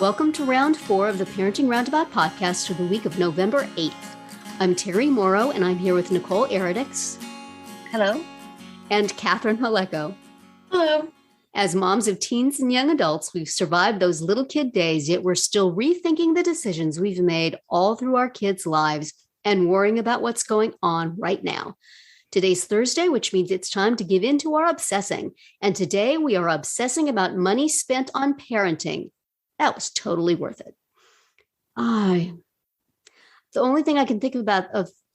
Welcome to round 4 of the Parenting Roundabout podcast for the week of November 8th. I'm Terry Morrow, and I'm here with Nicole Eridix. Hello. And Catherine Maleko. Hello. As moms of teens and young adults, we've survived those little kid days, yet we're still rethinking the decisions we've made all through our kids' lives and worrying about what's going on right now. Today's Thursday, which means it's time to give in to our obsessing. And today we are obsessing about money spent on parenting. That was totally worth it. The only thing I can think about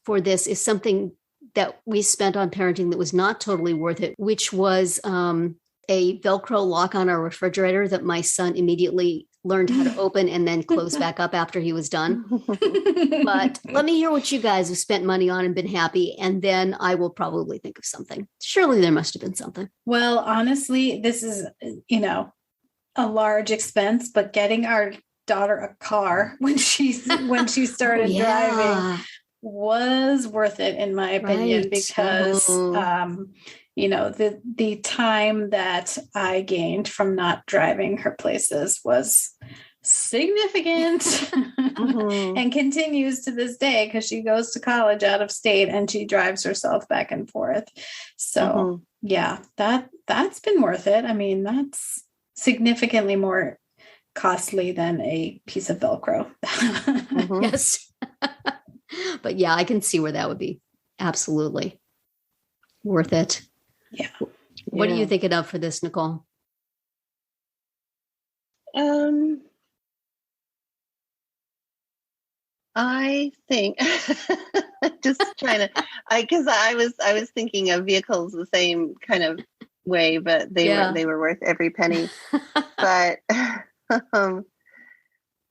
for this is something that we spent on parenting that was not totally worth it, which was a Velcro lock on our refrigerator that my son immediately learned how to open and then close back up after he was done. But let me hear what you guys have spent money on and been happy, and then I will probably think of something. Surely there must have been something. Well, honestly, this is, a large expense, but getting our daughter a car when she started driving was worth it, in my opinion, because the time that I gained from not driving her places was significant and continues to this day because she goes to college out of state and she drives herself back and forth. So that's been worth it. I mean, that's significantly more costly than a piece of Velcro. Yes. But yeah, I can see where that would be absolutely worth it. Yeah. What are you thinking of for this, Nicole? I think just trying to, because I was thinking of vehicles the same kind of way, but they were worth every penny. But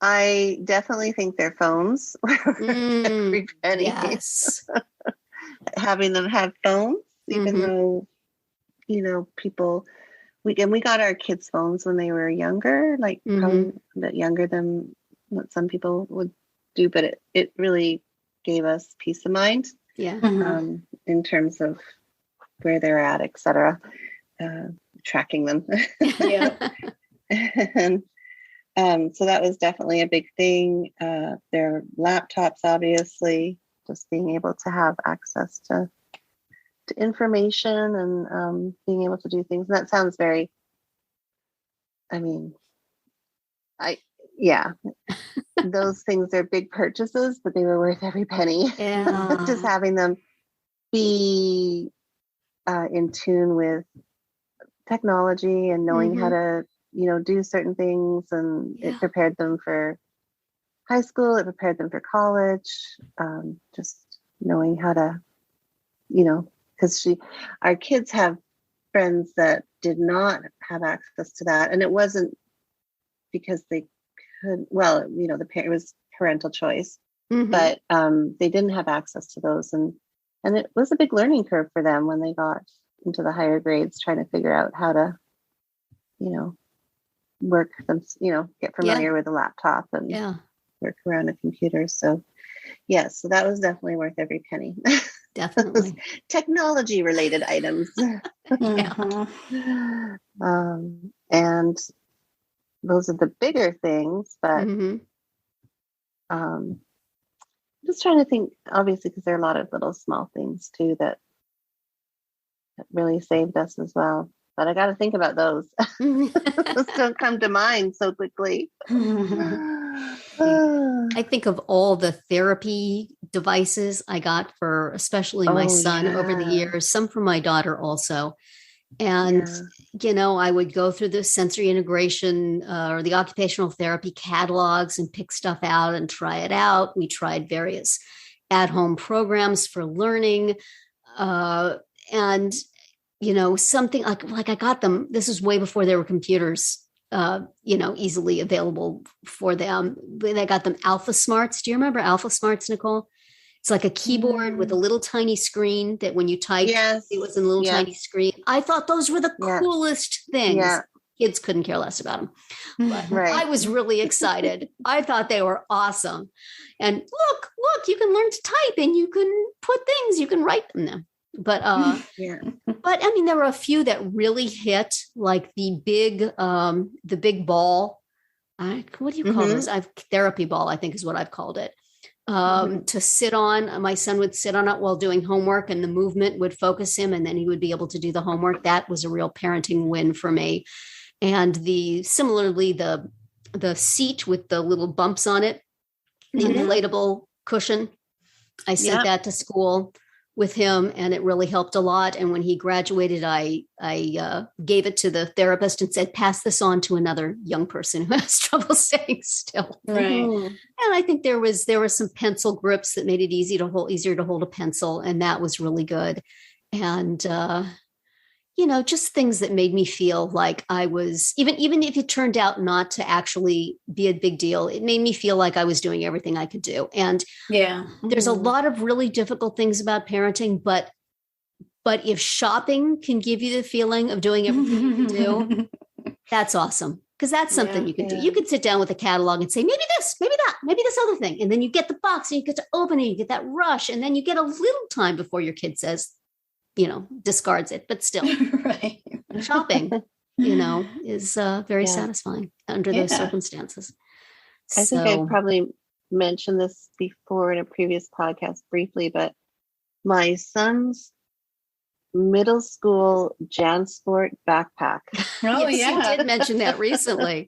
I definitely think their phones were worth every penny. Yes. Having them have phones, even though, people, we got our kids' phones when they were younger, like probably a bit younger than what some people would do, but it really gave us peace of mind. Yeah. In terms of where they're at, et cetera. Tracking them. And so that was definitely a big thing. Their laptops, obviously, just being able to have access to information and being able to do things. And that sounds very, those things are big purchases, but they were worth every penny. Yeah. Just having them be in tune with technology and knowing how to, do certain things, and it prepared them for high school, it prepared them for college, just knowing how to, because our kids have friends that did not have access to that, and it wasn't because they could, it was parental choice, but they didn't have access to those, and it was a big learning curve for them when they got into the higher grades, trying to figure out how to, work them, get familiar with a laptop and work around a computer. So, so that was definitely worth every penny. Definitely. Technology related items. And those are the bigger things, but just trying to think, obviously, because there are a lot of little small things too that really saved us as well. But I got to think about those. Those don't come to mind so quickly. I think of all the therapy devices I got for especially my son over the years, some for my daughter also. And, I would go through the sensory integration or the occupational therapy catalogs and pick stuff out and try it out. We tried various at-home programs for learning. And something like I got them, this is way before there were computers, easily available for them. I got them Alpha Smarts. Do you remember Alpha Smarts, Nicole? It's like a keyboard with a little tiny screen that when you type, it was a little tiny screen. I thought those were the coolest things. Yeah. Kids couldn't care less about them. But I was really excited. I thought they were awesome. And look, you can learn to type and you can put things, you can write them. But but I mean, there were a few that really hit, like the big ball. what do you call those? I've therapy ball, I think is what I've called it. To sit on. My son would sit on it while doing homework, and the movement would focus him, and then he would be able to do the homework. That was a real parenting win for me. And similarly, the seat with the little bumps on it, the inflatable cushion, I sent that to school with him, and it really helped a lot. And when he graduated, I gave it to the therapist and said, pass this on to another young person who has trouble staying still. Right. And I think there were some pencil grips that made it easier to hold a pencil, and that was really good. And just things that made me feel like I was, even if it turned out not to actually be a big deal, it made me feel like I was doing everything I could do. And there's a lot of really difficult things about parenting, but if shopping can give you the feeling of doing everything you can do, that's awesome. Because that's something you can do. You could sit down with a catalog and say, maybe this, maybe that, maybe this other thing. And then you get the box and you get to open it, you get that rush. And then you get a little time before your kid says, discards it, but still shopping, is very satisfying under those circumstances. I think I probably mentioned this before in a previous podcast briefly, but my son's middle school JanSport backpack. You did mention that recently.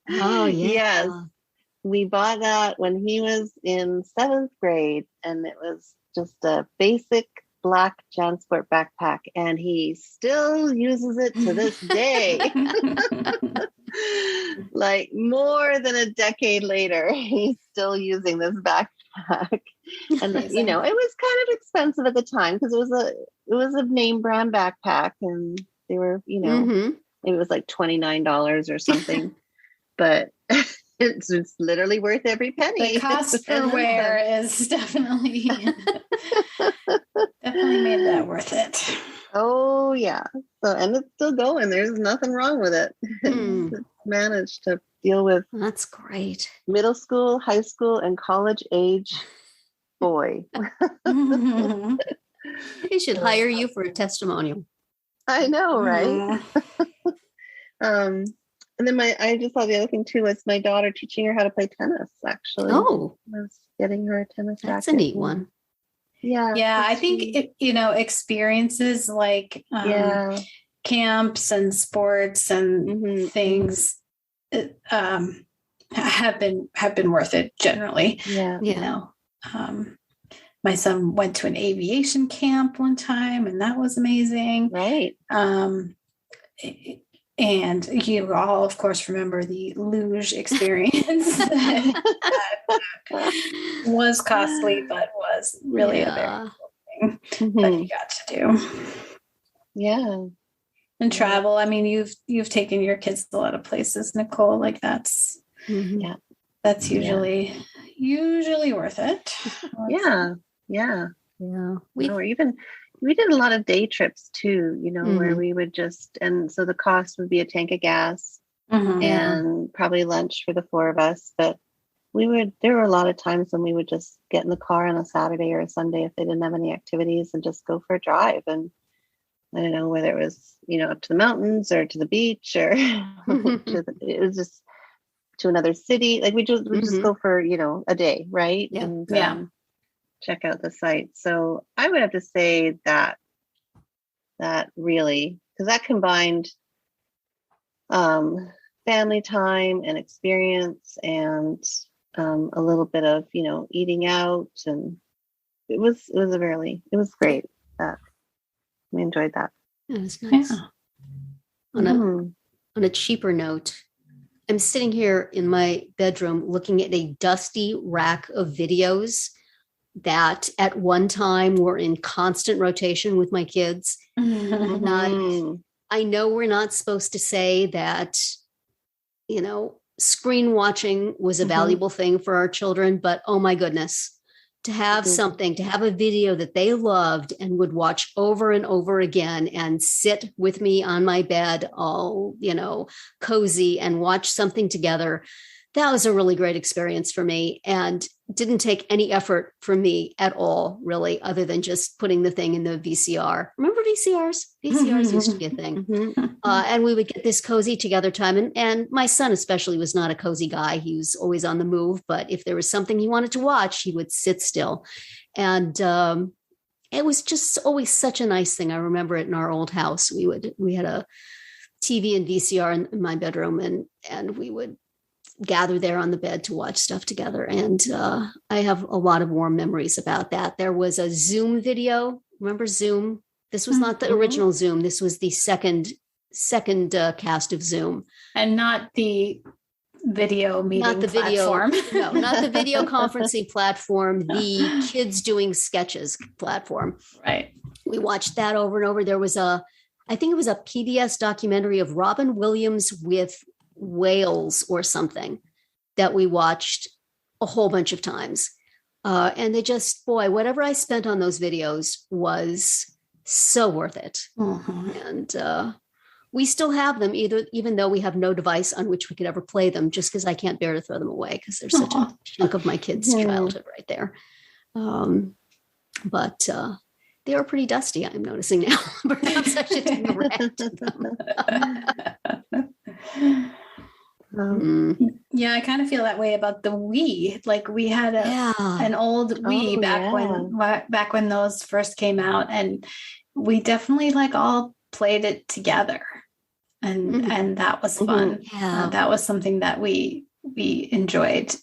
Yes. We bought that when he was in 7th grade, and it was just a basic black JanSport backpack, and he still uses it to this day. Like more than a decade later, he's still using this backpack. And it was kind of expensive at the time because it was a name brand backpack, and they were, it was like $29 or something. But it's literally worth every penny. The cost per wear is definitely made that worth it. Oh yeah. So, and it's still going. There's nothing wrong with it. It's managed to deal with. That's great. Middle school, high school, and college age boy. They should hire you for a testimonial. I know, right? And then I just thought the other thing too was my daughter teaching her how to play tennis. Actually, was getting her a tennis racket. That's a neat one. Yeah. I think experiences like camps and sports and things have been worth it generally. My son went to an aviation camp one time, and that was amazing. Right. And you all, of course, remember the luge experience that was costly, but was really a very cool thing that you got to do. Yeah. And travel. I mean, you've taken your kids to a lot of places, Nicole. Like that's usually worth it. Yeah. We did a lot of day trips too, where we would and so the cost would be a tank of gas and probably lunch for the 4 of us. But there were a lot of times when we would just get in the car on a Saturday or a Sunday if they didn't have any activities and just go for a drive. And I don't know whether it was, up to the mountains or to the beach or it was just to another city. Like we just go for, a day. Right. Yeah. And, check out the site. So I would have to say that really, because that combined family time and experience and a little bit of, eating out, and it was great. That we enjoyed that. It was nice. On a cheaper note, I'm sitting here in my bedroom looking at a dusty rack of videos that at one time were in constant rotation with my kids. And I know we're not supposed to say that, screen watching was a valuable thing for our children, but oh my goodness, to have to have a video that they loved and would watch over and over again and sit with me on my bed all, cozy and watch something together. that was a really great experience for me, and didn't take any effort from me at all, really, other than just putting the thing in the VCR. Remember VCRs? VCRs used to be a thing. And we would get this cozy together time. And my son especially was not a cozy guy. He was always on the move. But if there was something he wanted to watch, he would sit still. And it was just always such a nice thing. I remember it in our old house. We had a TV and VCR in my bedroom, and we would gather there on the bed to watch stuff together. And I have a lot of warm memories about that. There was a Zoom video. Remember Zoom? This was not the original Zoom. This was the second cast of Zoom. And not the video meeting platform. No, not the video conferencing platform, the kids doing sketches platform. Right. We watched that over and over. There was I think it was a PBS documentary of Robin Williams with whales or something that we watched a whole bunch of times. And they just, boy, whatever I spent on those videos was so worth it. And we still have them, even though we have no device on which we could ever play them, just because I can't bear to throw them away, because they're such a chunk of my kids' childhood right there. But they are pretty dusty, I'm noticing now. Perhaps I should take a rant to them. Yeah, I kind of feel that way about the Wii. Like we had an old Wii back when those first came out, and we definitely like all played it together, and that was fun. That was something that we enjoyed.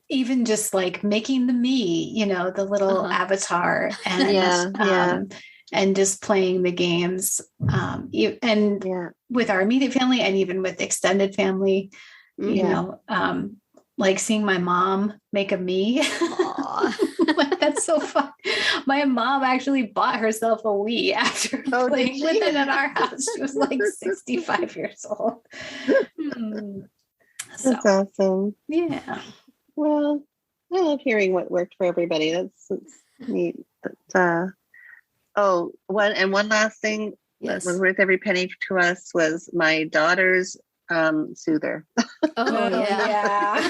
Even just like making the me, the little avatar, and and just playing the games, with our immediate family, and even with extended family, like seeing my mom make a me. Like, that's so fun. My mom actually bought herself a Wii after playing with it at our house. She was like 65 years old. That's awesome. Yeah. Well, I love hearing what worked for everybody. That's neat. But, one last thing that was worth every penny to us was my daughter's soother. Yeah.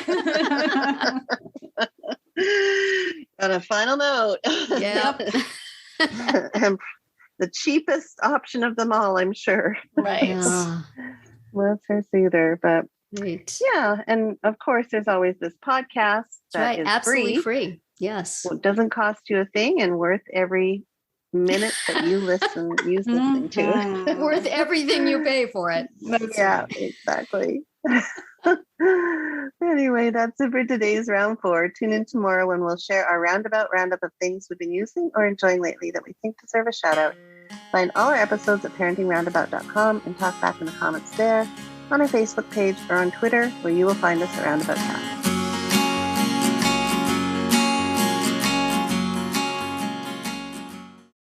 On a final note. Yep. And the cheapest option of them all, I'm sure. Right. Was her soother, but right. Yeah, and of course, there's always this podcast that is absolutely free. Yes, well, it doesn't cost you a thing, and worth every minute that you listening to. Worth everything you pay for it. Exactly. Anyway, that's it for today's round 4. Tune in tomorrow when we'll share our roundup of things we've been using or enjoying lately that we think deserve a shout out. Find all our episodes at parentingroundabout.com and talk back in the comments there, on our Facebook page, or on Twitter, where you will find us at Roundabout Cast.